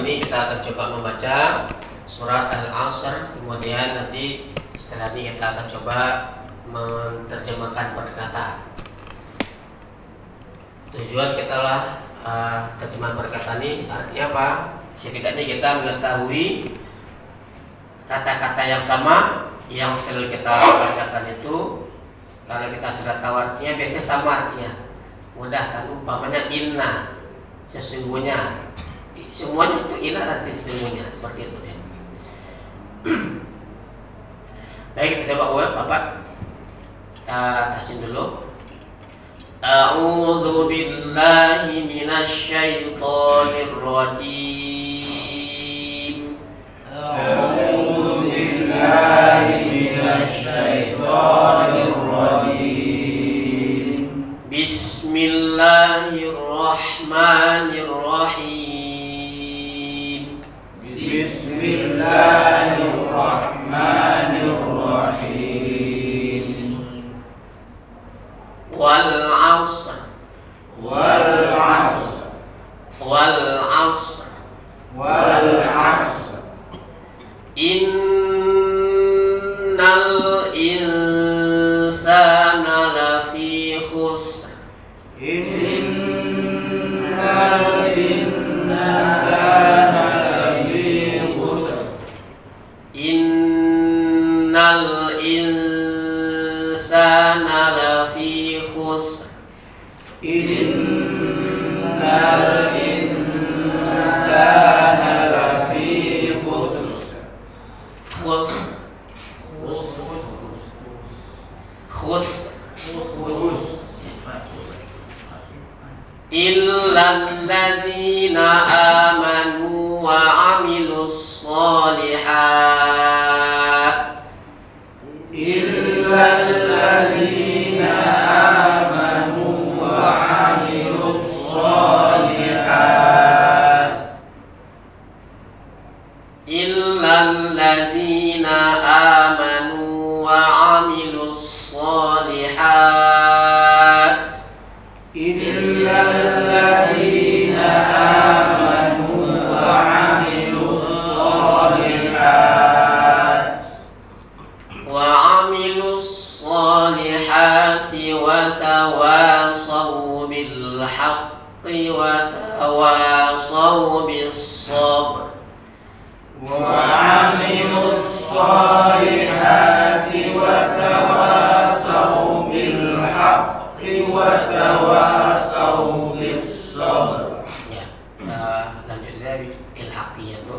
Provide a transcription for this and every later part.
ini kita akan coba membaca surat Al-Asr, kemudian nanti setelah ini kita akan coba menerjemahkan per kata. Tujuan kita lah terjemahan per kata ini artinya apa? Setidaknya kita mengetahui kata-kata yang sama yang selalu kita bacakan itu. Kalau kita sudah tahu artinya, biasanya sama artinya. Mudah kan, umpamanya inna, sesungguhnya. Semuanya itu inna arti sesungguhnya, seperti itu ya. Baik, kita coba buat Bapak. Kita tahsin dulu. A'udzu billahi minasy syaithanir rajim. A'udzu billahi minasy syaithanir rajim. Bismillahirrahmanirrahim. Bismillahirrahmanirrahim. Wal 'asr. Wal 'asr. Wal 'asr. Wal 'asr. Innal insana lafi khusr. Innal insana lafi khusr. Innal insana lafi khusr. Innal insana lafi khusr. Khusr. Khusr. Illal ladzina amanu wa 'amilus shalihat. Illal ladzina amanu wa 'amilus shalihat. Illal ladzina amanu wa 'amilus shalihat. Illal ladzina amanu wa 'amilus shalihat. Wa 'amilus shalihati wa tawasaw bil haqqi wa tawasaw bis sabr. Wa 'amilus shalihati wa tawasaw bil haqqi wa tawasaw bis sabr. Ya, lanjut dari ilhaqiyah itu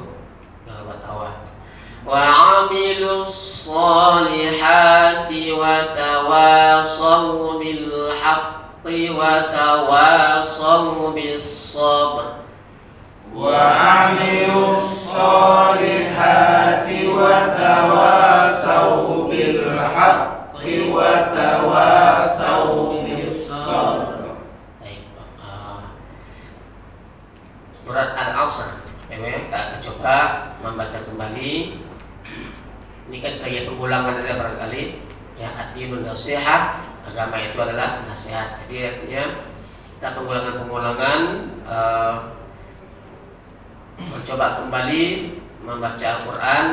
wa 'amilus shalihati wa tawasaw bil haqqi wa tawasaw bis sabr. Wa 'amilus shalihati wa tawasaw bil haqqi wa tawasaw bis sabr. Baik, surat Al-Asr. Memang kita akan coba membaca kembali. Ini kan sebagai pengulangan saja barangkali. Ya, ad-dinun nasihah, agama itu adalah nasihat. Jadi artinya kita pengulangan-pengulangan mencoba kembali membaca Al-Quran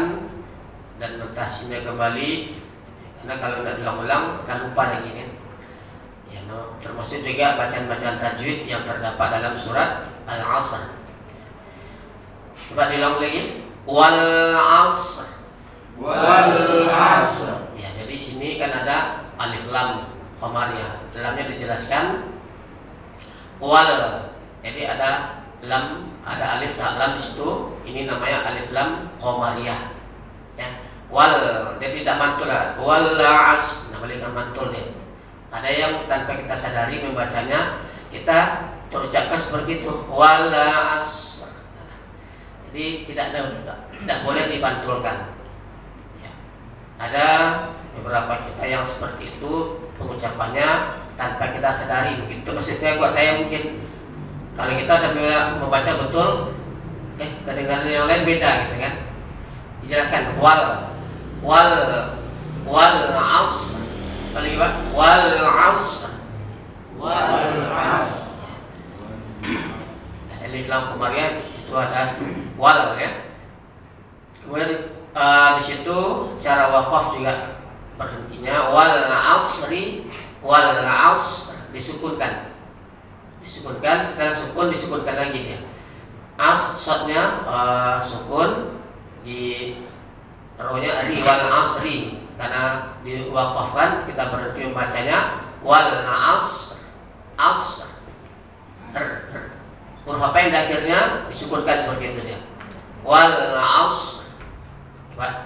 dan mentahsinnya kembali. Karena kalau tidak diulang-ulang akan lupa lagi kan. Ya, termasuk juga bacaan-bacaan tajwid yang terdapat dalam surat Al-Asr. Coba diulang lagi. Wal 'asr. Wal 'asr. Ya, jadi sini kan ada alif lam qamariyah. Lamnya dijelaskan. Wal. Jadi ada lam, ada alif dan lam di situ. Ini namanya alif lam qamariyah. Ya. Wal, jadi tidak mantul lah. Wal 'asr. Nah, boleh kan mantul deh. Ada yang tanpa kita sadari membacanya kita terucapkan seperti itu. Wal 'asr. Jadi tidak boleh dipantulkan. Ya. Ada beberapa kita yang seperti itu pengucapannya tanpa kita sadari. Mungkin itu maksudnya buat saya mungkin kalau kita ada membaca betul, kedengaran yang lain beda gitu kan. Dijelaskan wal 'asr. Kali wal 'asr. Wal 'asr. Alif lam qamariyah itu ada wal ya. Kemudian di situ cara wakaf juga berhentinya wal asri, wal asr disukunkan. Setelah sukun disukunkan lagi dia. Shotnya sukun, di rohnya ri wal asri, karena diwakafkan kita berhenti membacanya wal asr. Huruf apa yang di akhirnya disukunkan seperti itu dia. Wal asr. Coba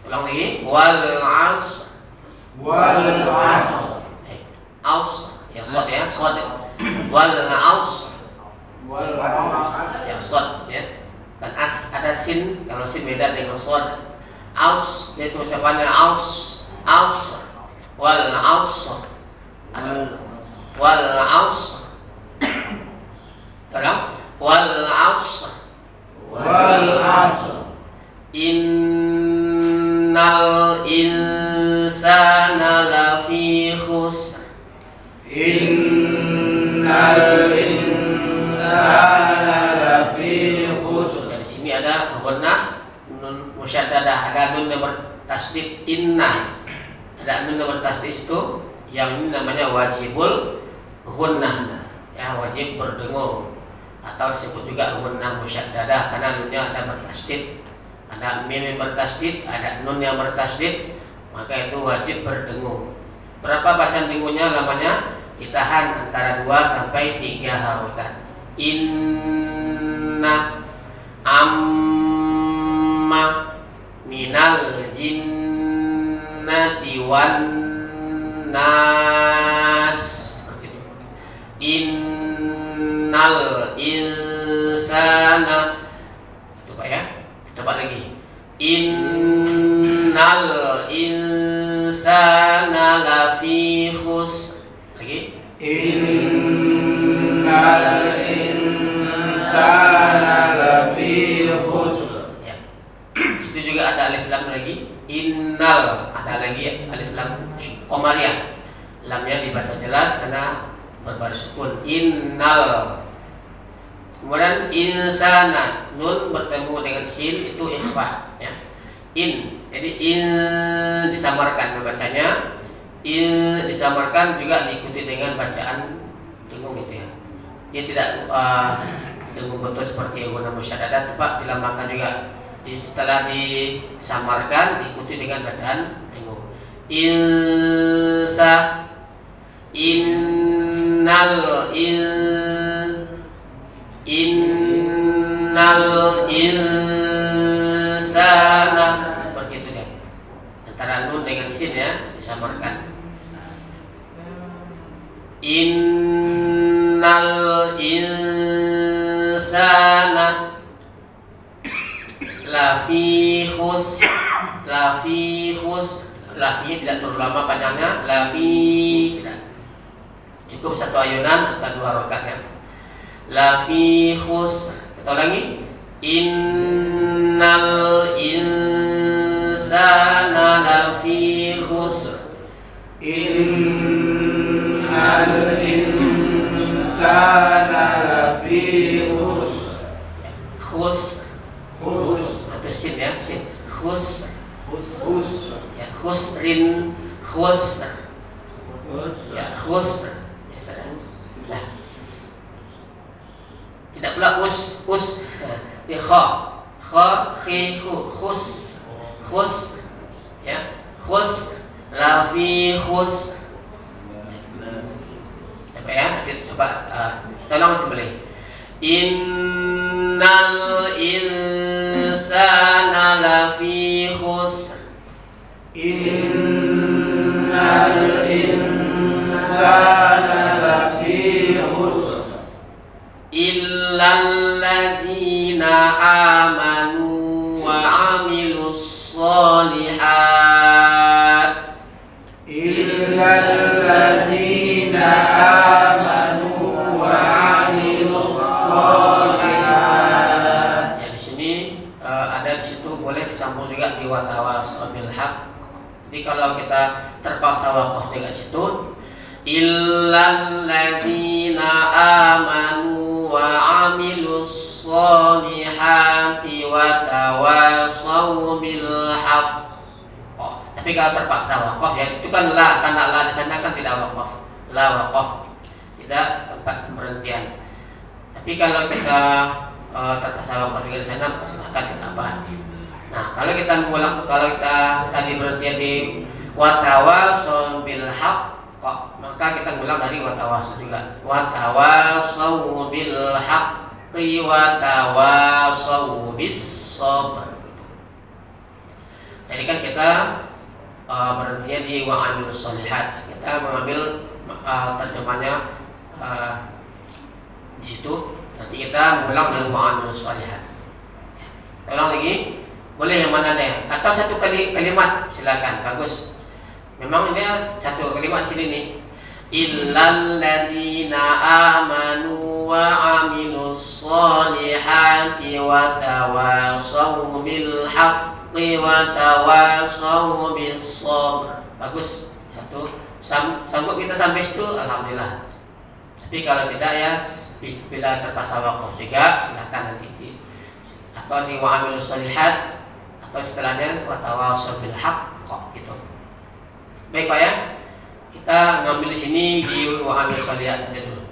ulang lagi. Wal asr. Ya shot ya, shot. Wal asr. Ya shot ya. Kan ada sin, kalau sin beda dengan shot. Aus yaitu ucapannya aus wal aus. Wal aus. Tolong. Wal aus. Innal insana lafi khusr. Dari sini ada gunnah nun musyaddadah, ada nun yang bertasdid inna. Ada nun yang bertasdid itu yang ini namanya wajibul gunnah. Ya, wajib berdengung atau disebut juga gunnah musyaddadah karena nunnya ada bertasdid. Ada mim yang bertasdid, ada nun yang bertasdid, maka itu wajib berdengung. Berapa bacaan dengungnya lamanya? Ditahan antara 2 sampai 3 harokat. Inna amma minal jinnati wan nas, seperti itu. Innal insana, coba ya, coba lagi. Innal insana lafi khusr. Lagi. Innal insana lafi khusr. Ya. Itu juga ada alif lam lagi. Innal, ada lagi alif lam qamariyah. Lamnya dibaca jelas karena berbaris sukun. Innal. Kemudian insana, nun bertemu dengan sin itu ikhfa ya. Jadi disamarkan membacanya. Disamarkan juga diikuti dengan bacaan dengung gitu ya. Dia tidak dengung betul seperti guna musyaddadah, tapi dilambangkan juga. Setelah disamarkan diikuti dengan bacaan dengung. Innal insana, seperti itu ya. Antara nun dengan sin ya disamarkan. Innal insana lafi khusr. Lafi tidak terlalu lama panjangnya. Lafi tidak, cukup 1 ayunan atau 2 rakaat ya. Lafi khusr. Kita ulangi. Innal insana lafi khusr. Innal insana lafi khusr. Khus atau sin ya, sin. Khus ya, khusrin, khus ya, khus ya, sadar. Nah, tidak pula us ya, kha khi khus ya, khus lafi khus. Apa ya? Kita coba tolong sembelih. Innal insana lafi khusr. Innal insana lafi khusr. Illal ladzina amanu wa amilus sholihat. Illal ladzina amanu wa amilus sholihat. Ya, di sini ada di situ boleh disambung juga di watawasaw bil haq. Jadi kalau kita terpaksa wakaf dengan situ, illal ladzina amanu wa amilus sholihati wa tawasaw bil haqq. Tapi kalau terpaksa waqaf ya, itu kan la, karena la di sana kan tidak waqaf. La waqaf, tidak tempat pemberhentian. Tapi kalau kita terpaksa waqaf di sana, silakan tidak apa. Nah, kalau kita tadi berhenti di watawasaw bil haqq, maka kita ngulang dari watawasaw juga. Watawasaw bil haqqi watawasaw bis sabr. Jadi kan kita berhentinya di wa'amilus sholihat. Kita mengambil terjemahnya di situ. Nanti kita mengulang dari wa'amilus sholihat. Kita ulang lagi. Boleh yang mana aja? Atau satu kalimat, silakan. Bagus. Memang ini satu kalimat sini nih. Illal ladzina amanu wa 'amilus sholihati wa tawasaw bil haqqi wa tawasaw bis sabr. Bagus. Satu. Sanggup kita sampai situ, alhamdulillah. Tapi kalau tidak ya, bila terpaksa waqaf juga, silakan nanti atau di wa'amilus sholihat atau setelahnya wa tawasaw bil haqq gitu. Baik Pak ya. Kita ngambil di sini di wa'amilus sholihat saja dulu.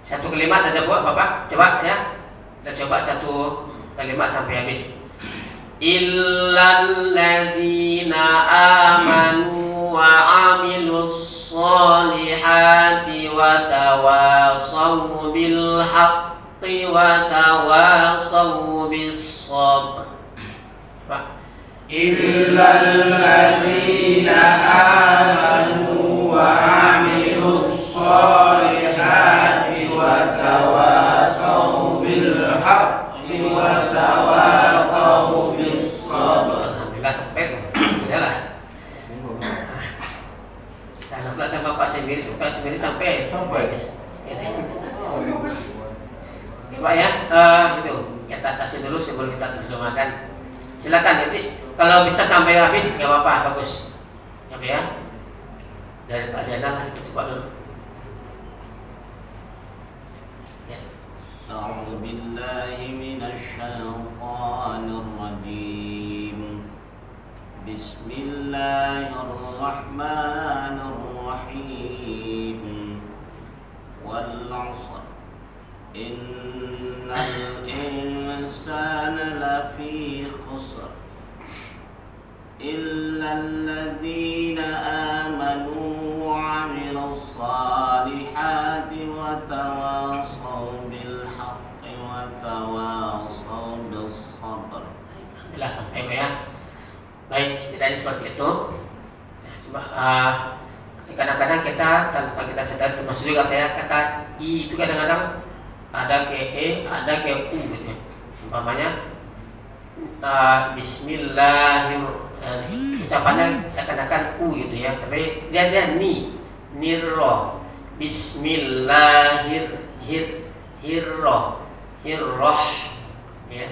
Satu kalimat aja buat Bapak, coba ya. Kita coba satu kalimat sampai habis. Illal ladzina amanu wa 'amilus sholihati wa tawasaw bil haqqi wa tawasaw bis sabr. Pak. Illal ladzina amanu wa 'amilus sholihati wa tawasaw bil haqqi wa tawasaw bis sabr. Alhamdulillah sampai tuh. Sudahlah. Alhamdulillah sama Pak sendiri sampai. Pak ya, itu kita atasi dulu sebelum kita terjemahkan. Silakan nanti kalau bisa sampai habis nggak apa-apa, bagus. Ya, dari Pak Zainal lah, kita coba dulu. Ya. A'udzu billahi minasy syaithanir rajim. Bismillahirrahmanirrahim. Wal 'ashr. Innal insana lafi khusr illa alladhina amanu wa 'amilus salihati wa tawasaw bil haqqi wa tawasaw bis sabr. Alhamdulillah sampai ya. Baik, ceritanya seperti itu. Ya, cuma kadang-kadang kita tanpa kita sadar, termasuk juga saya kata i itu kadang-kadang ada ke e, ada ke u gitu ya. Umpamanya bismillahirrahmanirrahim, ucapannya seakan-akan u gitu ya, tapi dia nirro, bismillahirroh ya.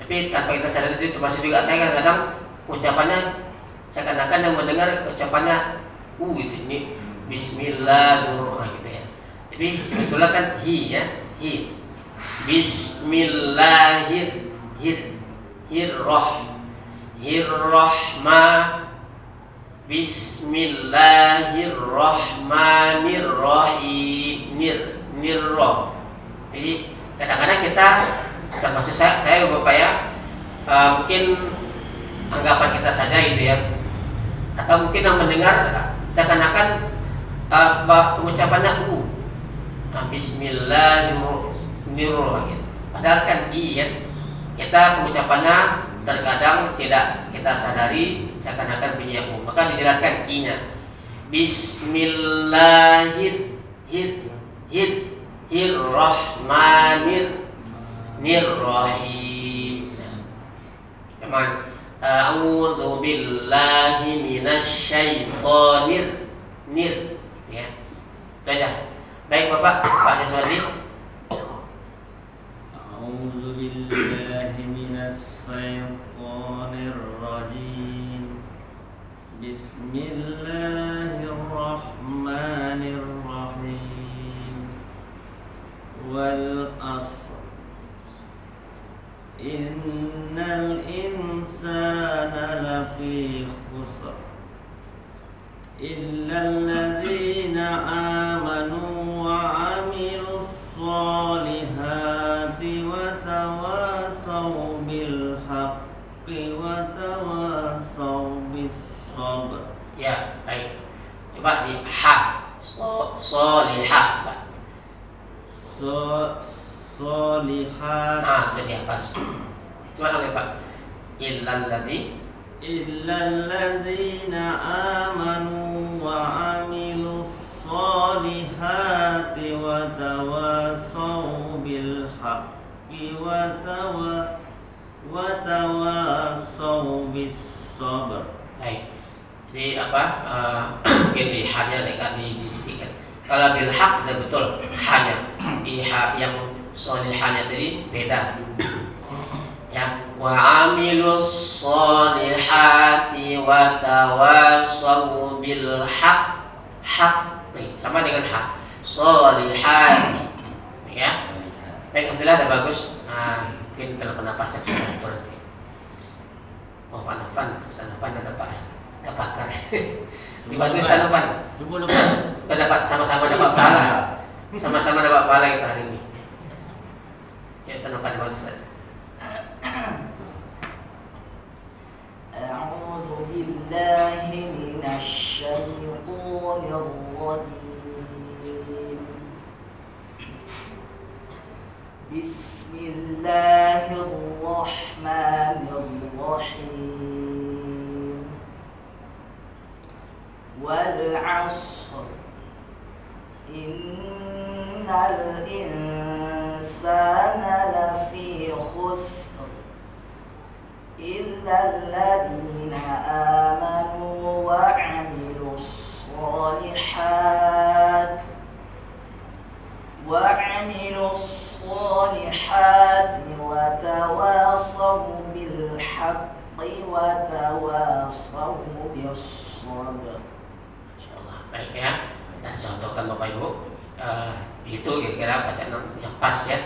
Tapi tanpa kita sadar itu termasuk juga saya kadang-kadang ucapannya seakan-akan yang mendengar ucapannya u gitu, ini bismillahirrahmanirrahim gitu ya. Tapi sebetulnya kan hi ya. Hi. Bismillahirrahmanirrahim. Nirroh. Jadi kadang-kadang kita termasuk saya Bapak ya, mungkin anggapan kita saja gitu ya, atau mungkin yang mendengar seakan-akan pengucapannya u. Bismillahirrahmanirrahim. Padahal kan i kan. Kita pengucapannya terkadang tidak kita sadari seakan-akan bunyinya u. Maka dijelaskan i-nya. Bismillahirrahmanirrahim. Teman, a'udzu billahi minasyaitonir ya. Itu aja. Baik Bapak, Pak Jaswandi. A'udzu billahi minas syaitonir rajim. Bismillahirrahmanirrahim. Wal 'ashr. Innal insana lafi khusr illal ladzina amanu wa amilus solihati wa tawasaw bil haqqi wa tawasaw bis sabr. Ya, baik. Coba di ha. Solihat, coba. Solihat. Nah, jadi apa? Coba lagi, Pak. Illal ladzina amanu wa amilus solihati wa tawasaw bil haqqi wa tawasaw bis sabr. Baik. Jadi apa? Mungkin di hanya dekat di sini kan. Kalau bil haq sudah betul hanya. Iha yang solihanya tadi beda. Ya, wa amilus solihati wa tawasaw bil haqqi sama dengan hak solihati. Ya. Baik, alhamdulillah udah bagus. Nah, mungkin kalau penapasnya bisa diatur nanti. Oh, Pak Nafan, Ustaz Nafan ada dapatkan. Dibantu Ustaz Nafan. Coba dapat. Dapat sama-sama dapat pahala. Sama-sama dapat pahala kita hari ini. Ya, Ustaz Nafan dibantu Ustaz. أعوذ بالله من الشيطان الرجيم بسم الله الرحمن الرحيم والعصر إن الإنسان لفي خسر إلا الذين آمنوا وعملوا الصالحات وتواصوا بالحق وتواصوا بالصبر. Insyaallah. Baik ya. Dan contohkan Bapak Ibu. Itu kira-kira bacaan yang pas ya.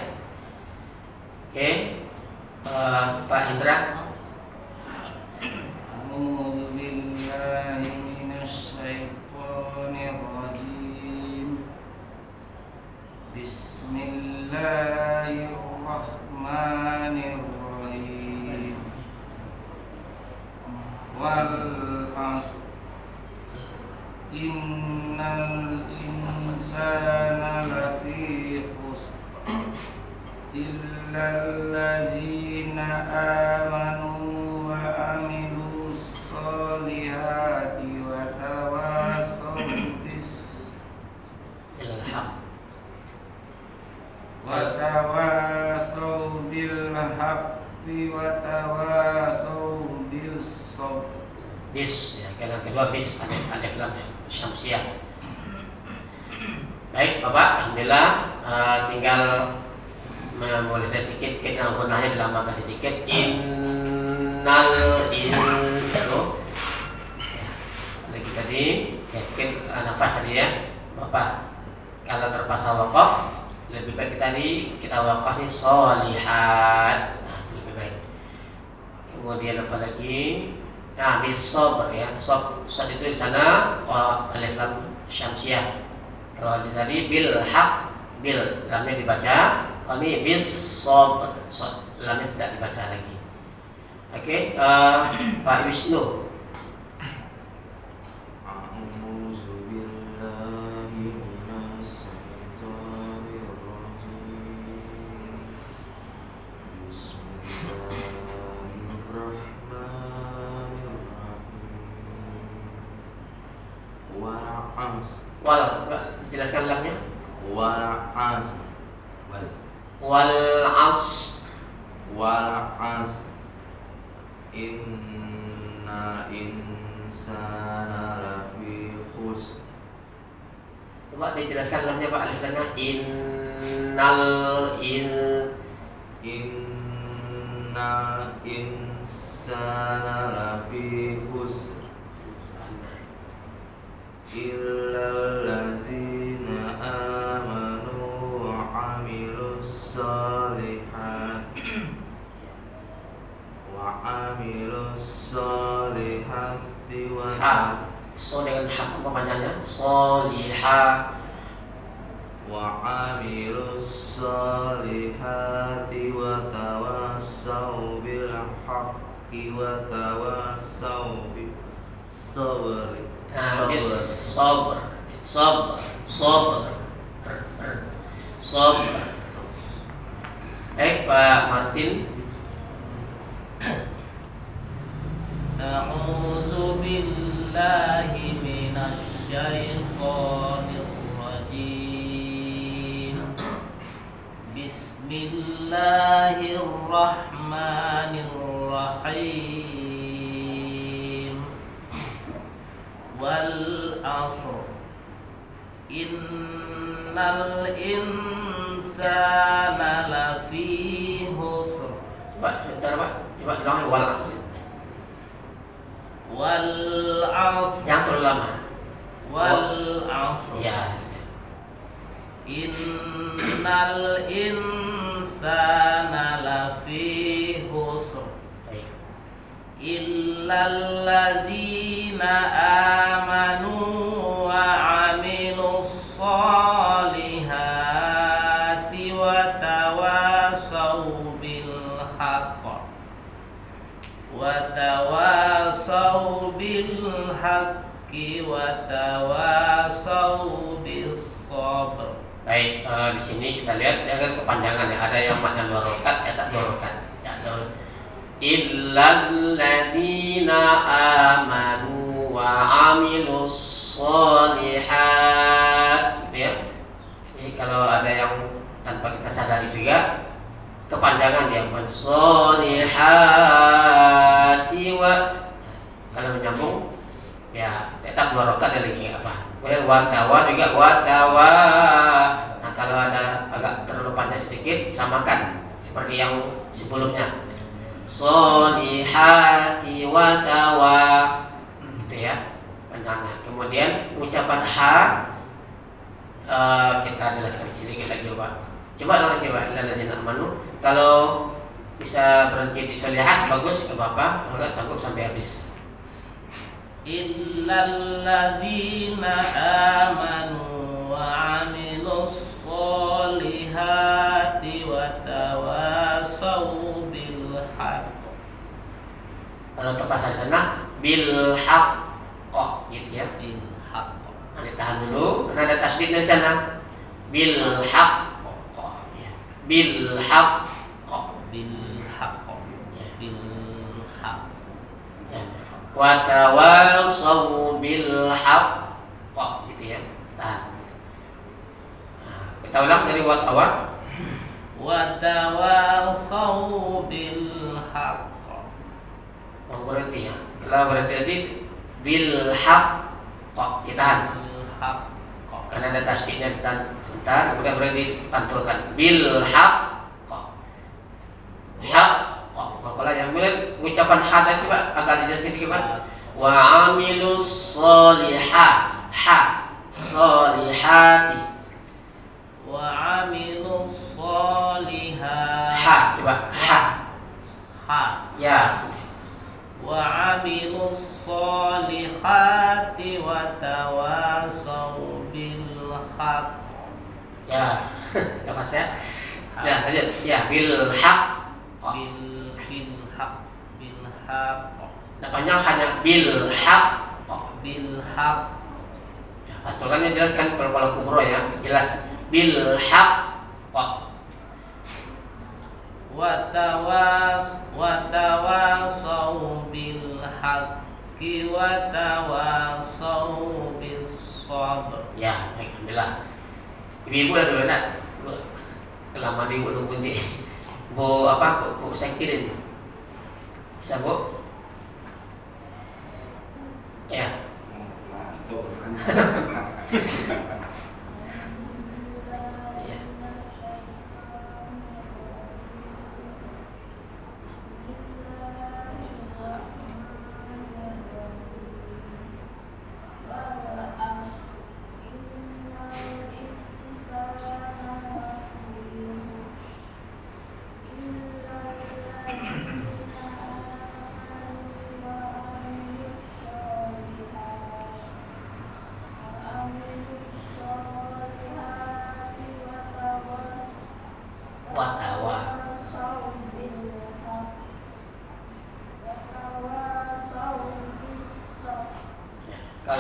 Oke. Pak Hendra. A'udzu billahi minasy syaithanir rajim. Bismillahirrahmanirrahim. Wal 'ashr innal insana lafi khusr illal ladzina amanu wa amilus solihati wa tawasaw bis Ilham. wa tawasaw bil haqqi wa tawasaw bis sabr. Bis ya, kalau kedua bis alif lam syamsiah. Baik Bapak, alhamdulillah tinggal menulis sedikit kita gunanya dilambangkan sedikit innal insanu ya, lagi tadi ya mungkin nafas tadi ya Bapak. Kalau terpaksa wakaf lebih baik kita wakaf nih solihat, nah, lebih baik. Kemudian apa lagi? Nah, bisob ya, sob itu di sana alif lam syamsiah. Kalau tadi bil haq, bil lamnya dibaca. Kalau ini bisob, lamnya tidak dibaca lagi. Oke, Pak Wisnu. Wal, jelaskan lamnya. Wal asr. Wal as. Wal asr. Inna insana lafi khusr. Coba dijelaskan lamnya Pak, alif lamnya. Innal insana lafi khusr illal ladzina amanu wa amilus solihat amilus solihati wa So dengan has apa panjangnya? Solihah. wa amilus solihati wa tawassau bil haqqi wa tawassau bis sabri. Sabr. Baik Pak Martin. A'udzu billahi minasy syaithanir rajim. Bismillahirrahmanirrahim. Wal 'ashr. Innal insana lafi khusr. Coba sebentar Pak. Coba ulangi wal asr. Wal 'ashr. Jangan terlalu lama. Wal 'ashr. Ya. Innal insana lafi khusr. Baik. Illal ladzina amanu wa 'amilus solihati wa tawasaw bil haqq wa tawasaw bil haqqi wa tawasaw bis sabr. Baik, di sini kita lihat ya kan kepanjangan ya. Ada yang makna 2 rakaat, ya tak 2 rakaat. Illal ladzina amanu wa 'amilus sholihat. Gitu ya. Jadi kalau ada yang tanpa kita sadari juga kepanjangan dia solihati wa, kalau menyambung ya tetap 2 rakaat lagi apa. Kemudian watawa juga watawa. Nah kalau ada agak terlalu panjang sedikit samakan seperti yang sebelumnya. Solihati watawa, gitu ya panjangnya. Kemudian ucapan ha kita jelaskan di sini, kita coba lagi Pak. Illallazina amanu. Kalau bisa berhenti di solihat bagus, ke Bapak. Kalau nggak sanggup sampai habis. Illal ladzina amanu wa 'amilus solihati wa tawasaw bil haqq. Kalau terpasang sana bil haqq, gitu ya. Bil haqq. Nah, ditahan dulu karena ada tasdid di sana. Bil haqq. Bil haqq. Bil haqq. Bil haqq. Ya. Wa tawasaw bil haqq, gitu ya. Tahan. Nah, kita ulang dari wa tawasaw bil haqq. Berarti ya. Kalau berarti tadi bil haqq, ditahan. Bil haqq. Karena ada tasdidnya, ditahan sebentar. Kemudian berarti pantulkan bil haqq. Haqq. Kalau yang bilang ucapan hada coba agak dijelasin dikit Pak. Wa 'amilus solihat. Ha. Solihati. Wa 'amilus solihat. Ha, coba ha. Ha. Ya. Wa 'amilus solihati wa tawasaw bil haqq. Ya. Kita pas ya. Ya, lanjut. Ya, bil haqq. Bil haqq. Nah, panjang hanya bil haqq. Bil haqq. Ya, pantulkannya jelaskan kalau kubro ya, jelas bil haqq. Wa tawasaw bil haqqi wa tawasaw bis sabr. Ya, baik, alhamdulillah. Ibu-ibu ada dulu nak. Kelamaan ibu nunggu nanti. Bu apa? Bu saya kirim. Bisa Bu? Ya. Ya.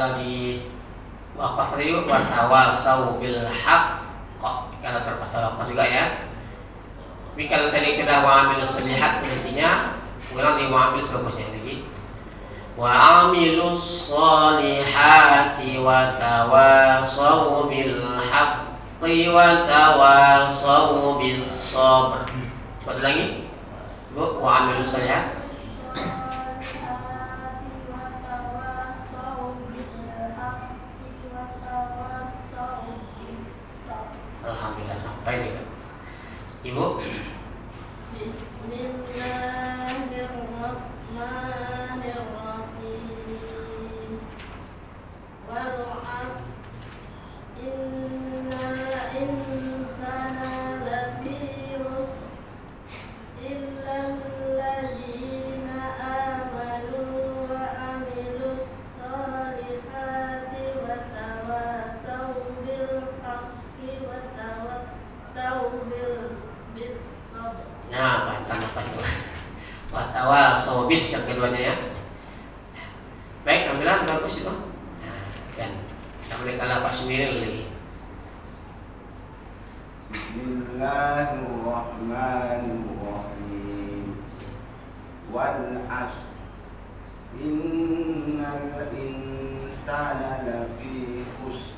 Kalau di wakaf tadi watawasau bil haqq, kalau terpaksa wakaf juga ya. Tapi kalau tadi kita wa'amilus sholihat, intinya ulang di wa'amilus bagusnya lagi. Wa'amilus sholihati watawasau bil haqqi watawasau bis sabr. Coba lagi. Bu, wa'amilus sholihat. Alhamdulillah sampai juga. Ibu. Bismillahirrahmanirrahim. Wal 'asr innal insana lafi khusr illa allazina amanu wa 'amilus sholihati wa tawasaw bil haqqi wa tawasaw bis sabr. Nah, baca nafas itu. Watawasau bis yang keduanya ya. Baik, alhamdulillah bagus itu. Nah, dan kita boleh kalah Pak Sumiril lagi. Bismillahirrahmanirrahim. Wal 'asr innal insana lafi khusr.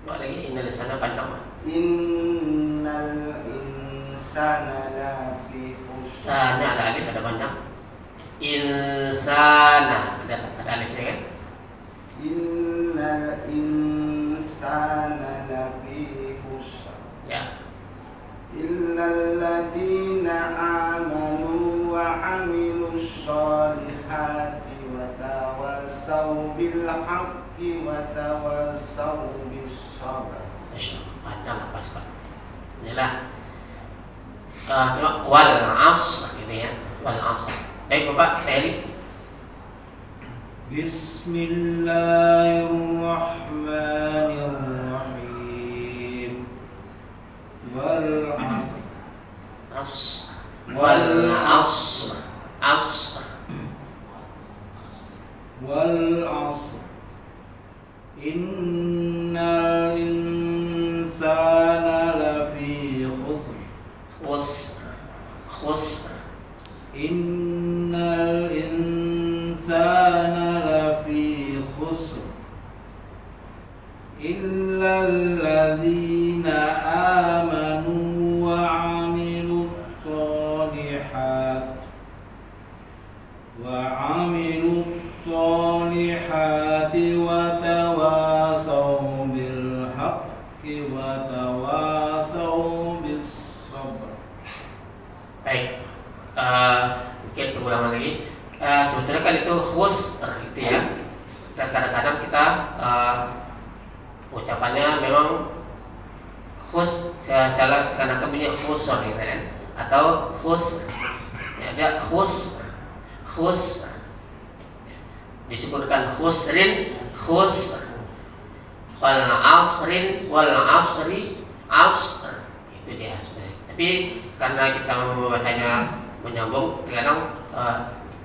Buat lagi innal insana panjang. Innal insana lafi khusr. Sana ada alif ada panjang. Insana ada alifnya kan? Innal insana lafi khusr. Ya. Illal ladzina amanu wa 'amilus sholihati wa tawassaw bil haqqi wa tawassaw bis sabr. Panjang apa Pak? Inilah wal 'asr gitu ya. Wal 'asr. Baik Bapak, Ferry. Bismillahirrahmanirrahim. Wal 'asr. Wal 'asr. Asr. Wal 'asr innal insana lafi khusr. Khusr. Innal insana lafi khusr illal ladzina amanu wa 'amilus solihati wa tawasaw bil haqqi wa tawasaw bis sabr. Baik. Mungkin pengulangan lagi. Sebetulnya kan itu khusr itu ya. Dan kadang-kadang kita ucapannya memang salah karena kemudian khusr gitu kan. Atau ya, ada khus disebutkan khusrin wal asri asr itu dia sebenarnya. Tapi karena kita membacanya menyambung, terkadang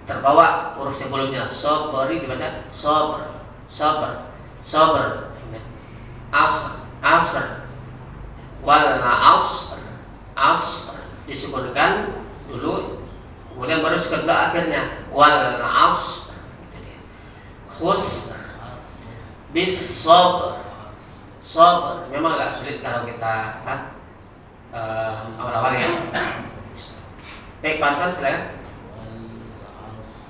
terbawa huruf sebelumnya sobri dibaca sobr asr wal asr disebutkan dulu, kemudian baru kedua akhirnya wal asr. Khus bis sabr. Memang agak sulit kalau kita awal-awal ya. Baik, Panton silakan.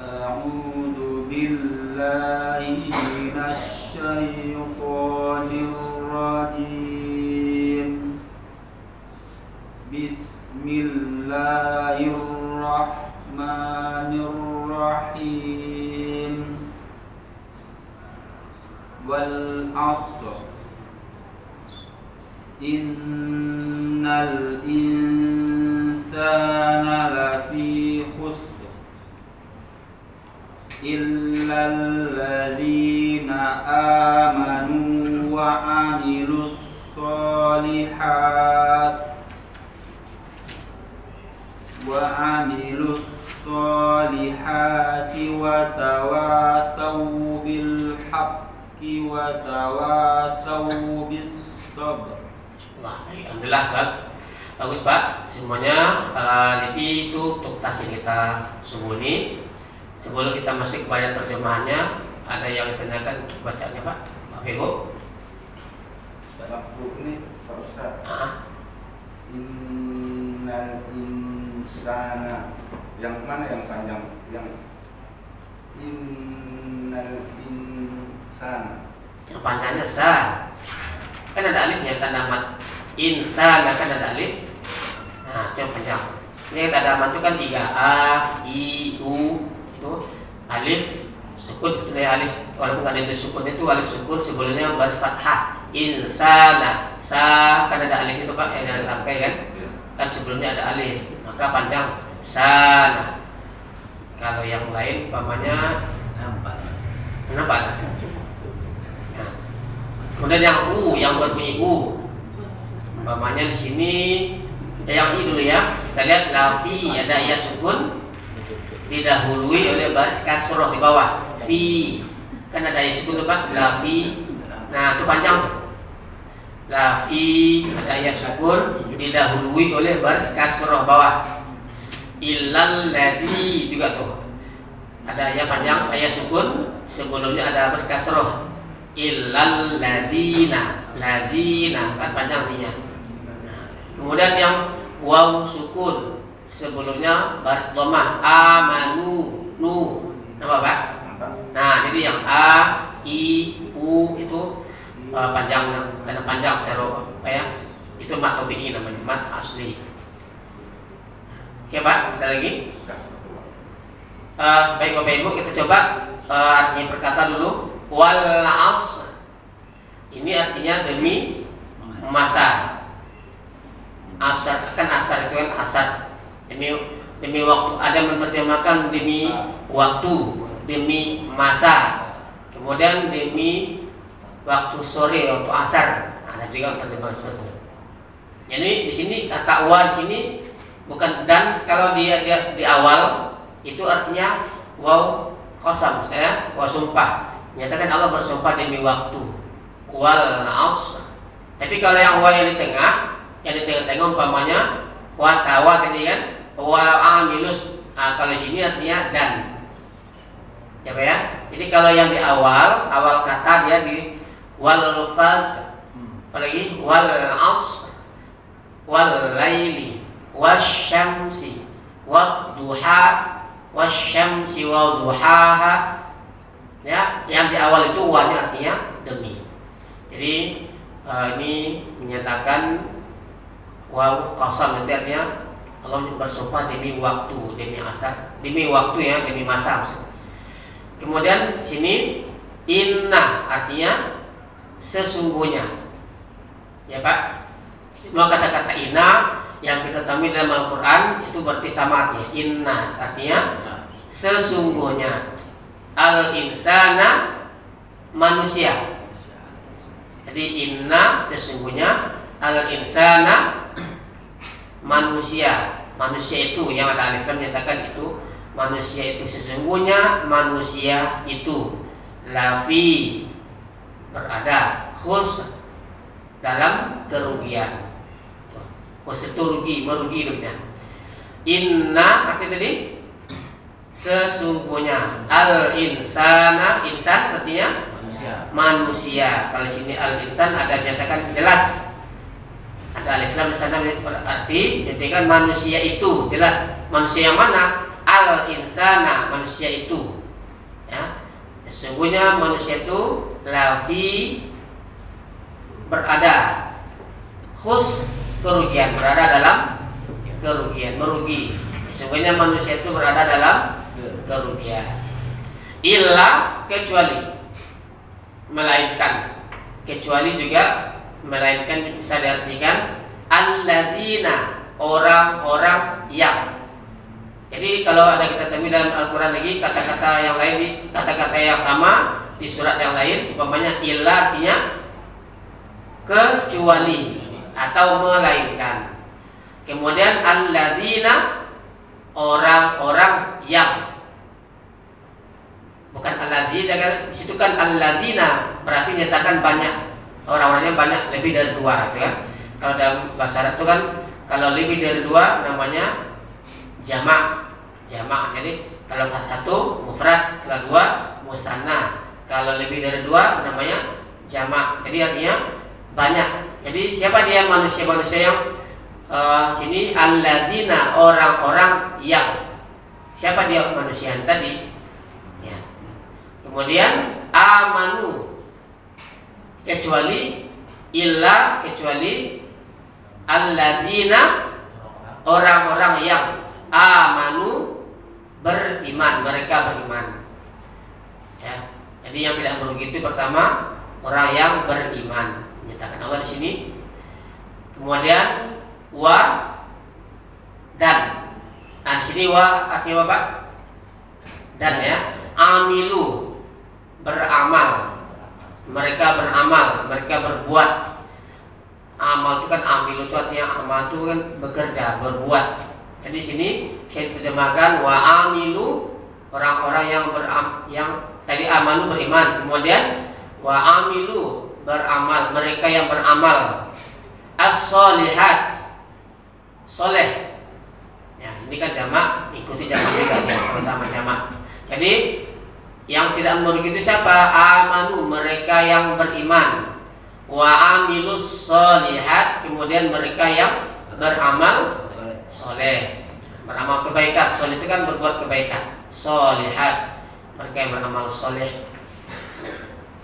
A'udzu billahi minasy syaithanir rajim. Bismillahirrahmanirrahim. Wal 'asr innal insana lafi khusr illal ladzina amanu wa 'amilus solihati wa tawasaw bil haqqi haqqi wa tawasaw bis sabr. Wah, alhamdulillah Pak. Bagus Pak. Semuanya nanti itu untuk tasnya kita subuh ini. Sebelum kita masuk kepada terjemahannya, ada yang ditanyakan untuk bacanya Pak? Pak Ibu? Dalam buku ini Pak Ustaz. Innal insana, yang mana yang panjang? Yang innal insana. Yang panjangnya sa. Kan ada alifnya, tanda mat. Insana kan ada alif. Nah, coba panjang. Ini tanda mat itu kan 3 A, I, U itu alif sukun, sebetulnya alif walaupun ada itu sukun, itu alif sukun sebelumnya berfathah. Insana, sa kan ada alif itu Pak, yang ada rangkai kan? Kan sebelumnya ada alif, maka panjang sana. Kalau yang lain umpamanya kenapa? Nah. Kemudian yang u, yang berbunyi u, umpamanya di sini yang i dulu ya. Kita lihat lafi ada ya sukun didahului oleh baris kasroh di bawah. Fi kan ada ya sukun tuh Pak, lafi. Nah itu panjang tuh. Lafi ada ya sukun didahului oleh baris kasroh bawah. Illal ladzi juga tuh ada ya panjang ya sukun sebelumnya ada baris kasroh. Illal ladzina, ladzina kan panjang sinya. Kemudian yang waw sukun sebelumnya baris dhammah. Amanu, nu apa Pak? Nah jadi yang a, i, u itu panjang, tanda panjang secara apa ya? Itu mat tabi'i namanya, mat asli. Oke Pak, kita lagi. Baik Bapak Ibu, kita coba artinya perkata dulu. Wal asr. Ini artinya demi masa. Asar kan asar itu kan asar. Demi waktu. Ada menerjemahkan demi waktu, demi masa. Kemudian demi waktu sore, waktu asar. Ada juga terjemahan seperti itu. Jadi di sini kata wa di sini bukan dan, kalau dia di awal itu artinya waw qasam, ya, waw sumpah. Nyatakan Allah bersumpah demi waktu. Wal asr. Tapi kalau yang wa yang di tengah umpamanya wa tawa tadi kan, wa amilus. Kalau di sini artinya dan. Ya Pak ya. Jadi kalau yang di awal kata dia di wal fajr, apalagi wal asr, wal laili, wasyamsi, wadduha, wasyamsi wadduhaha. Ya, yang di awal itu wa-nya artinya demi. Jadi ini menyatakan waw qasam, nanti artinya Allah bersumpah demi waktu, demi asar, demi waktu ya, demi masa maksudnya. Kemudian sini inna artinya sesungguhnya. Ya Pak. Semua kata-kata inna yang kita temui dalam Al-Qur'an itu berarti sama artinya. Inna artinya sesungguhnya. Al-insana manusia. Jadi inna sesungguhnya, al-insana manusia. Manusia itu yang ada alif lam menyatakan itu manusia itu sesungguhnya manusia itu lafi berada khus dalam kerugian. Khus itu rugi, merugi hidupnya. Inna artinya tadi sesungguhnya, al-insana, insan artinya manusia. Kalau sini al-insan ada nyatakan jelas, ada alif lam di sana berarti nyatakan manusia itu jelas. Manusia yang mana? Al-insana, manusia itu. Ya, sesungguhnya manusia itu lafi berada khus kerugian, berada dalam kerugian, merugi. Sesungguhnya manusia itu berada dalam kerugian. Illa kecuali, melainkan, kecuali juga melainkan bisa diartikan alladzina, orang-orang yang. Jadi kalau ada kita temui dalam Al-Quran lagi kata-kata yang lain, kata-kata yang sama di surat yang lain, umpamanya illa artinya kecuali atau melainkan. Kemudian alladzina, orang-orang yang. bukan alladzina kan, di situ kan alladzina berarti menyatakan banyak, orang-orangnya banyak, lebih dari 2 itu kan. Kalau dalam bahasa Arab itu kan kalau lebih dari 2 namanya jamak. Jadi kalau satu mufrad, kalau 2 musanna. Kalau lebih dari 2 namanya jamak. Jadi artinya banyak. Jadi siapa dia manusia-manusia yang sini allazina, orang-orang yang. Siapa dia manusia yang tadi? Ya. Kemudian amanu, kecuali allazina, orang-orang yang amanu, beriman, mereka beriman. Ya. Jadi yang tidak merugi itu pertama orang yang beriman, menyatakan Allah di sini. Kemudian wa dan. Nah di sini wa artinya apa? Dan ya, amilu, beramal. Mereka beramal, mereka berbuat. Amal itu kan amilu itu artinya amal itu kan bekerja, berbuat. Jadi sini saya terjemahkan wa amilu, orang-orang yang tadi amalu beriman, kemudian wa amilu beramal, mereka yang beramal. As-solihat, soleh. Ya, ini kan jamak, ikuti jamak juga ya, sama-sama jamak. Jadi yang tidak merugi itu siapa? Amanu, mereka yang beriman. Wa amilus solihat, kemudian mereka yang beramal soleh, beramal kebaikan. Soleh itu kan berbuat kebaikan. Solihat, mereka yang beramal soleh.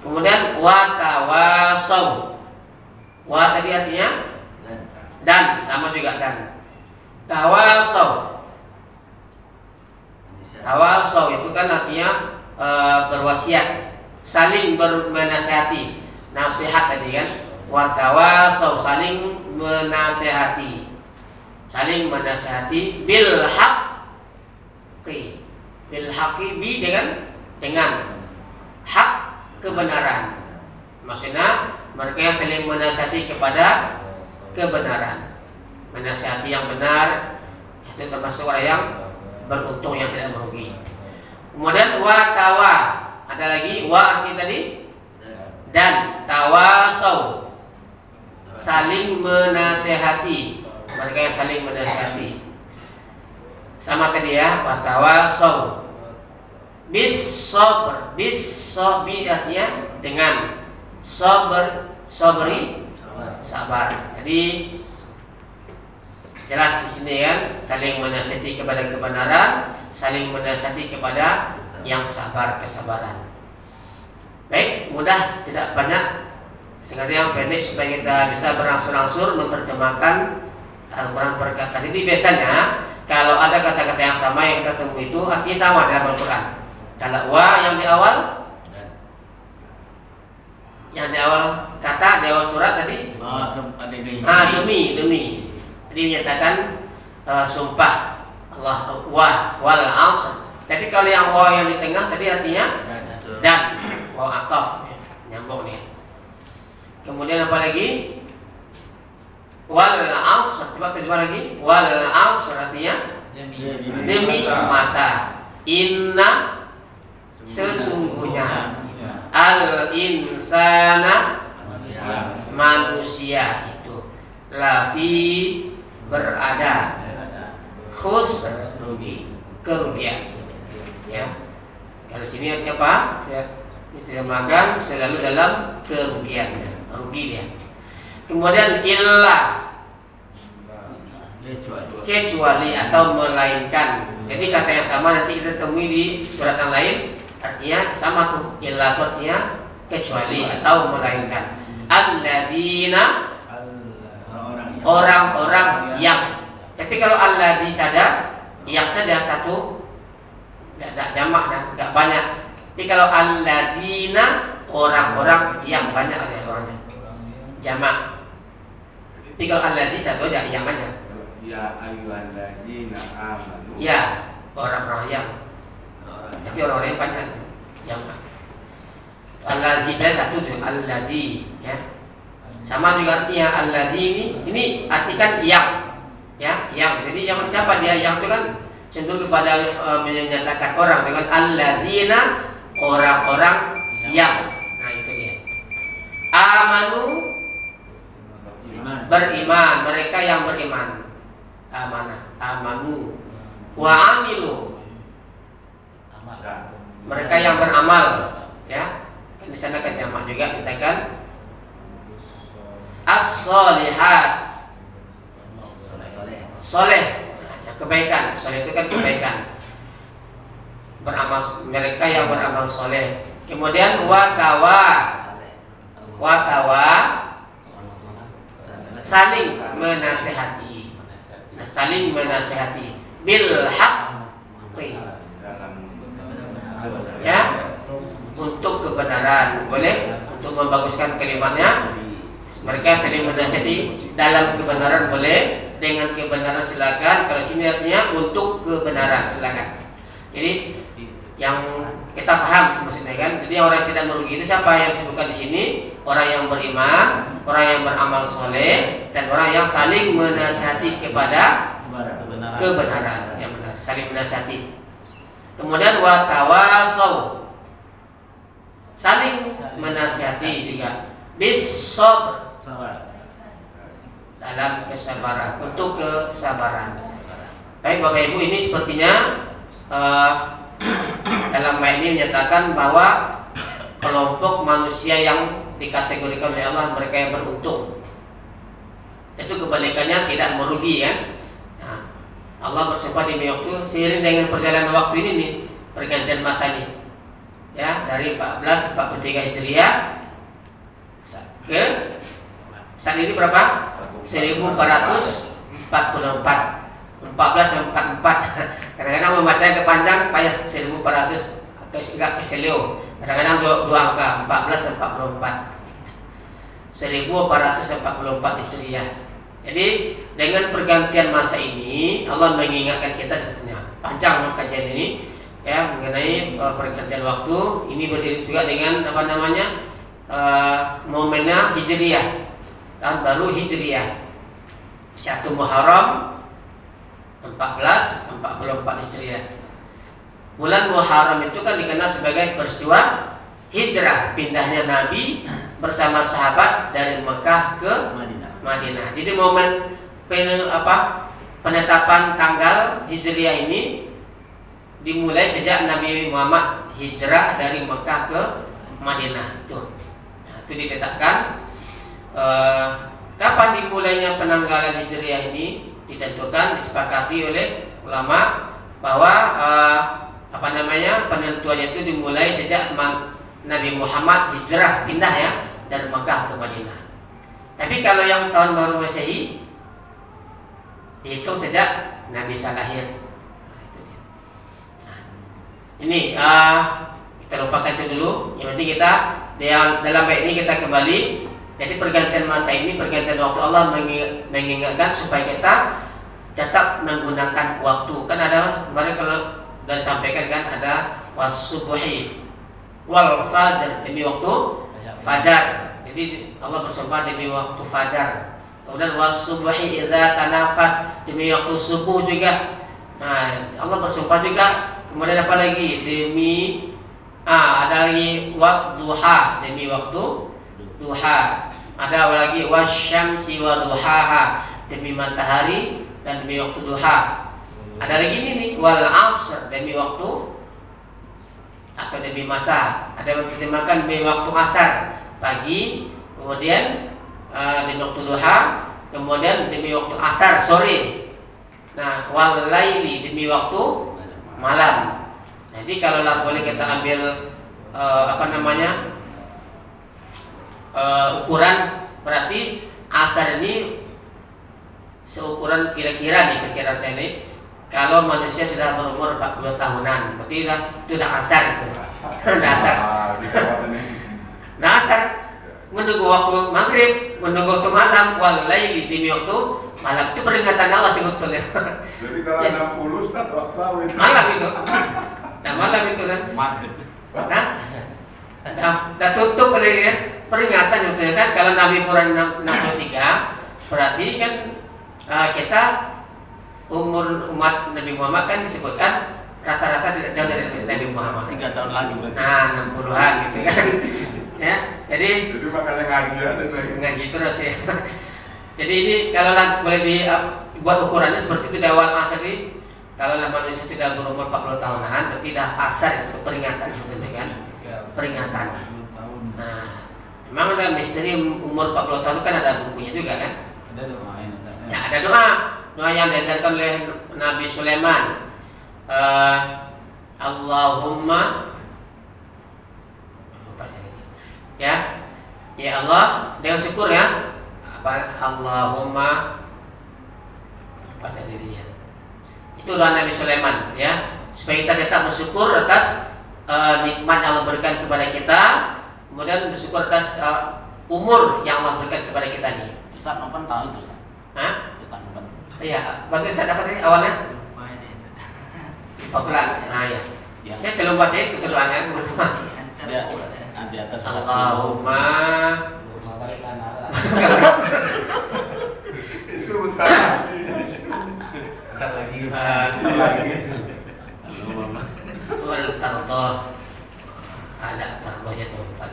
Kemudian wa tawasaw. Wa tadi artinya dan, sama juga dan. Tawasaw itu kan artinya berwasiat, saling menasihati, nasihat tadi kan. Wa tawasaw, saling menasihati, bil haqqi, bi dengan hak, kebenaran. Maksudnya mereka yang saling menasihati kepada kebenaran, menasihati yang benar, itu termasuk orang yang beruntung, yang tidak merugi. Kemudian wa tawa, ada lagi wa arti tadi dan, tawasaw, saling menasihati, mereka yang saling menasihati. Sama tadi ya, wa tawasaw bis sabr, artinya dengan, sabri sabar. Jadi jelas di sini kan, saling menasihati kepada kebenaran, saling menasihati kepada yang sabar, kesabaran. Baik, mudah, tidak banyak, sengaja yang pendek supaya kita bisa berangsur-angsur menerjemahkan Al-Quran perkataan. Jadi biasanya kalau ada kata-kata yang sama yang kita temui itu artinya sama dalam Al-Quran. Kalau wa yang di awal, kata di awal surat tadi, demi. Jadi menyatakan sumpah Allah wal asr. Tapi kalau yang wa yang di tengah tadi artinya dan, wa ataf, nyambung nih. Kemudian apa lagi? Wal asr, coba terjemah lagi. Wal asr artinya demi masa. Inna, sesungguhnya, al insana, manusia itu, lafi, berada, khusr, kerugian. Ya. Kalau sini artinya apa? Saya diterjemahkan selalu dalam kerugian, rugi dia. Kemudian illa, kecuali atau melainkan. Jadi kata yang sama nanti kita temui di surat yang lain, artinya sama tuh. Illa itu artinya kecuali atau melainkan. Alladzina, orang-orang yang. Tapi kalau alladzi saja, yang saja satu, tidak jamak dan tidak banyak. Tapi kalau alladzina, orang-orang yang banyak ada orangnya, jamak. Tapi kalau alladzi satu aja, yang aja. Ya ayyuhalladzina amanu. Ya, orang-orang yang. Tapi orang-orang yang banyak, jamak. Alladzi saya satu tuh, alladzi, ya. Sama juga artinya alladzi ini artikan yang, ya, yang. Jadi yang siapa dia? Yang itu kan cenderung kepada menyatakan orang dengan alladzina, orang-orang yang. Nah itu dia. Amanu beriman, mereka yang beriman. Amanu wa amilu, mereka yang beramal, ya. Di sana kan jamak juga katakan as-solihat, soleh, ya, kebaikan. Soleh itu kan kebaikan. Beramal, mereka yang beramal soleh. Kemudian watawa, saling menasehati, saling menasehati bil haqqi, ya, untuk kebenaran. Boleh untuk membaguskan kalimatnya, mereka saling menasihati dalam kebenaran boleh, dengan kebenaran silakan. Kalau sini artinya untuk kebenaran silakan. Jadi yang kita paham maksudnya kan. Jadi orang yang tidak merugi itu siapa yang disebutkan di sini? Orang yang beriman, orang yang beramal soleh, dan orang yang saling menasihati kepada kebenaran yang benar, saling menasihati. Kemudian watawasau, saling menasihati juga bis-sabr, dalam kesabaran, untuk kesabaran. Baik Bapak Ibu, ini sepertinya dalam ayat ini menyatakan bahwa kelompok manusia yang dikategorikan oleh Allah mereka yang beruntung, itu kebalikannya tidak merugi kan. Nah, Allah bersumpah di waktu seiring dengan perjalanan waktu ini nih, pergantian masa ini, ya, dari 1443 Hijriah ke saat ini berapa? 1444. 1444. Kadang-kadang membacanya kepanjang payah 1400 agak keselio. Kadang-kadang dua angka 1444. 1444 Hijriah. Jadi dengan pergantian masa ini Allah mengingatkan kita sebetulnya. Panjang kajian ini ya mengenai pergantian waktu. Ini berdiri juga dengan apa namanya? Momennya Hijriah. Tahun baru Hijriah. 1 Muharram 1444 Hijriah. Bulan Muharram itu kan dikenal sebagai peristiwa hijrah, pindahnya Nabi bersama sahabat dari Mekah ke Madinah. Jadi momen penetapan tanggal Hijriah ini dimulai sejak Nabi Muhammad hijrah dari Mekah ke Madinah itu. Nah, itu ditetapkan. Kapan dimulainya penanggalan Hijriah ini ditentukan, disepakati oleh ulama bahwa penentuannya itu dimulai sejak Nabi Muhammad hijrah pindah ya dari Mekah ke Madinah. Tapi kalau yang tahun baru Masehi dihitung sejak Nabi Isa lahir. Nah, itu dia. Nah, ini kita lupakan itu dulu. Yang penting kita dalam bait ini kita kembali. Jadi pergantian masa ini, pergantian waktu, Allah mengingatkan supaya kita tetap menggunakan waktu. Kan ada kemarin kalau sudah disampaikan kan ada wasubuhi wal fajar, demi waktu fajar. Jadi Allah bersumpah demi waktu fajar. Kemudian wasubuhi idza tanafas, demi waktu subuh juga. Nah, Allah bersumpah juga. Kemudian apa lagi? Demi ada lagi wadduha, demi waktu duha. Ada lagi wasyamsi wa duhaha, demi matahari dan demi waktu duha. Ada lagi ini nih wal asr, demi waktu atau demi masa. Ada yang diterjemahkan demi waktu asar pagi, kemudian demi waktu duha, kemudian demi waktu asar sore. Nah, wal laili, demi waktu malam. Jadi kalau boleh kita ambil ukuran, berarti asar ini seukuran kira-kira nih, perkiraan saya ini kalau manusia sudah berumur 40 tahunan, berarti itu udah asar itu. Asar. Nah, asar menunggu waktu maghrib, menunggu waktu malam, wal laili, demi waktu malam. Itu peringatan Allah sebetulnya. Jadi kalau 60 Ustaz waktu malam itu. Nah, malam itu kan maghrib. Nah, tutup oleh peringatan sebetulnya kan. Kalau Nabi Quran 63 berarti kan kita umur umat Nabi Muhammad kan disebutkan rata-rata tidak jauh dari Nabi Muhammad. 3 tahun lagi berarti. Nah, 60-an gitu kan. Ya, jadi makanya ngaji terus ya. Jadi ini kalau boleh dibuat ukurannya seperti itu di awal masa ini. Kalau manusia sudah berumur 40 tahunan, berarti dah pasar itu peringatan sebetulnya kan. Peringatan. Nah, memang ada misteri umur 40 tahun kan ada bukunya juga kan. Ada doa yang Ya, ada doa yang diajarkan oleh Nabi Sulaiman. Allahumma apa saya ini? Ya Allah, dengan syukur ya. Apa Allahumma apa saya dirinya. Itu doa Nabi Sulaiman ya, supaya kita tetap bersyukur atas nikmat yang Allah berikan kepada kita, kemudian bersyukur atas umur yang Allah berikan kepada kita nih. Ustaz Novan tahu itu Ustaz. Hah? Ustaz Novan. Iya, bantu saya dapat ini awalnya. Pelan. Nah ya. Ya. Saya selalu baca itu doanya. Dia di atas Allahumma itu bentar. lagi. Wal tardoh. Ada tardohnya tuh empat.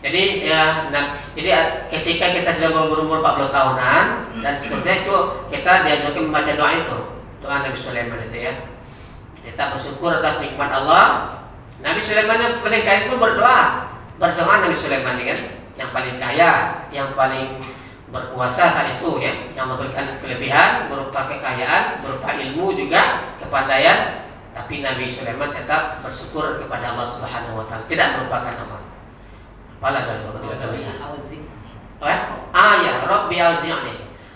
Jadi ya, jadi ketika kita sudah berumur 40 tahunan dan seterusnya itu kita diajarkan membaca doa itu, doa Nabi Sulaiman itu ya. Kita bersyukur atas nikmat Allah. Nabi Sulaiman yang paling kaya itu berdoa Nabi Sulaiman kan, yang paling kaya, yang paling berkuasa saat itu ya, yang memberikan kelebihan berupa kekayaan, berupa ilmu juga, kepandaian. Tapi Nabi Sulaiman tetap bersyukur kepada Allah Subhanahu Wa Taala, tidak melupakan Allah. Apalah dari ya,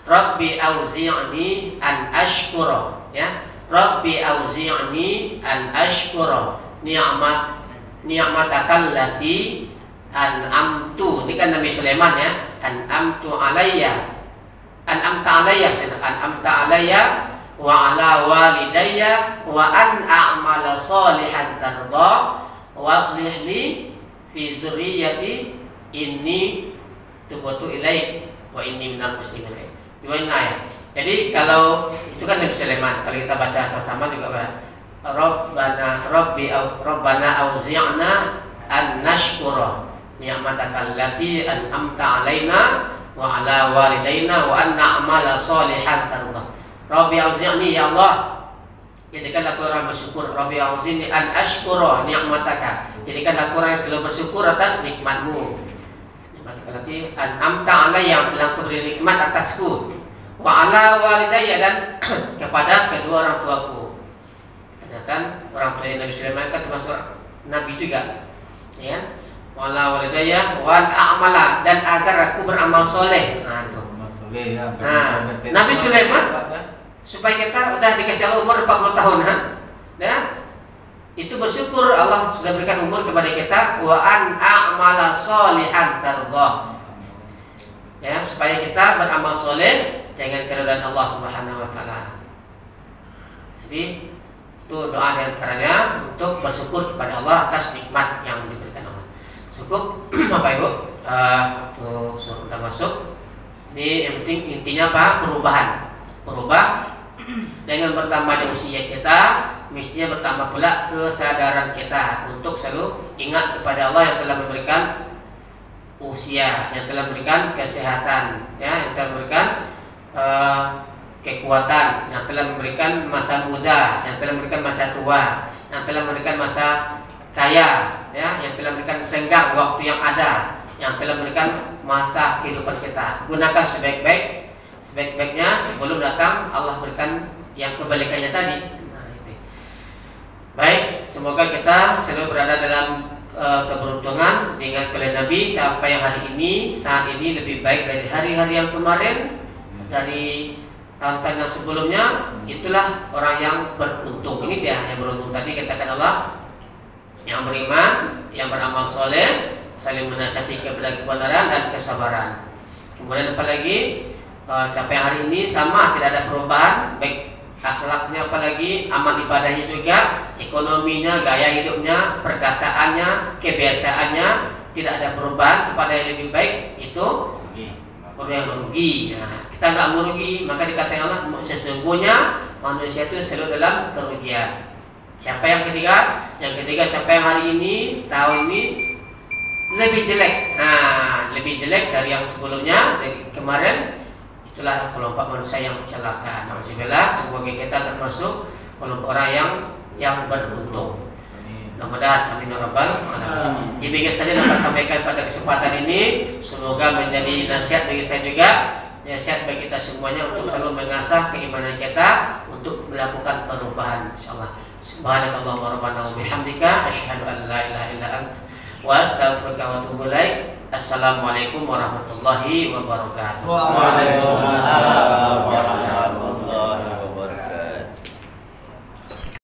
Rabbi auzi'ni an ashkura ya. Rabbi auzi'ni an ashkura ni'matakal lati an'amtu. Ini kan Nabi Sulaiman ya. An'amta alayya wa ala walidayya wa an a'mala salihan tarda wa aslih li fi zurriyyati inni tubtu ilaik wa inni minal muslimin. Ya. Jadi kalau itu kan Nabi Sulaiman, kalau kita baca sama-sama juga Rabbana auzi'na an nashkura ni'mataka allati an'amta alaina wa ala walidaina wa an na'mala salihan tarda. Rabbi auzi'ni ya Allah, jadikanlah aku orang bersyukur. Rabbi auzi'ni an ashkura ni'mataka, jadikanlah aku orang yang selalu bersyukur atas nikmatmu. Nikmataka allati an'amta alayya, yang telah memberi nikmat atasku. Wa ala walidayya, dan kepada kedua orang tuaku. Ternyata orang tua Nabi Sulaiman kan termasuk nabi juga, ya. Wa ala walidayya wa a'mala, dan agar aku beramal soleh. Nah itu. Nah, Nabi Sulaiman supaya kita udah dikasih Allah umur 40 tahun, ya. Itu bersyukur Allah sudah berikan umur kepada kita, wa an a'mala solihan tardah. Ya, supaya kita beramal soleh dengan keridhaan Allah Subhanahu Wa Taala. Jadi itu doa diantaranya untuk bersyukur kepada Allah atas nikmat yang diberikan Allah. Cukup Bapak Ibu, tuh sudah masuk. Ini yang penting intinya apa? Berubah dengan bertambahnya usia kita, mestinya bertambah pula kesadaran kita untuk selalu ingat kepada Allah yang telah memberikan usia, yang telah memberikan kesehatan, ya, yang telah memberikan kekuatan, yang telah memberikan masa muda, yang telah memberikan masa tua, yang telah memberikan masa kaya, ya, yang telah memberikan senggang waktu yang ada, yang telah memberikan masa kehidupan kita. Gunakan sebaik-baiknya sebelum datang Allah berikan yang kebalikannya tadi. Nah, itu. Baik, semoga kita selalu berada dalam keberuntungan dengan kalian Nabi sampai yang hari ini, saat ini lebih baik dari hari-hari yang kemarin, dari tahun-tahun yang sebelumnya. Itulah orang yang beruntung. Ini dia yang beruntung tadi katakan Allah, yang beriman, yang beramal soleh, saling menasihati kepada kebenaran dan kesabaran. Kemudian apalagi sampai hari ini sama, tidak ada perubahan, baik akhlaknya, apalagi amal ibadahnya juga, ekonominya, gaya hidupnya, perkataannya, kebiasaannya, tidak ada perubahan kepada yang lebih baik. Itu orang yang merugi. Nah, kita nggak merugi, maka dikatakan Allah sesungguhnya manusia itu selalu dalam kerugian. Siapa yang ketiga? Yang ketiga siapa yang hari ini tahun ini lebih jelek. Nah, lebih jelek dari yang sebelumnya, dari kemarin. Itulah kelompok manusia yang celaka. Alhamdulillah, semoga kita termasuk kelompok orang yang beruntung. Mudah-mudahan amin ya rabbal alamin. Demikian saja dapat sampaikan pada kesempatan ini. Semoga menjadi nasihat bagi saya juga, nasihat bagi kita semuanya untuk selalu mengasah keimanan kita untuk melakukan perubahan insyaallah. Subhanakallahumma rabbana wa bihamdika asyhadu an la ilaha illa anta wa astaghfiruka wa atubu ilaik. Assalamualaikum warahmatullahi wabarakatuh. Waalaikumsalam warahmatullahi wabarakatuh.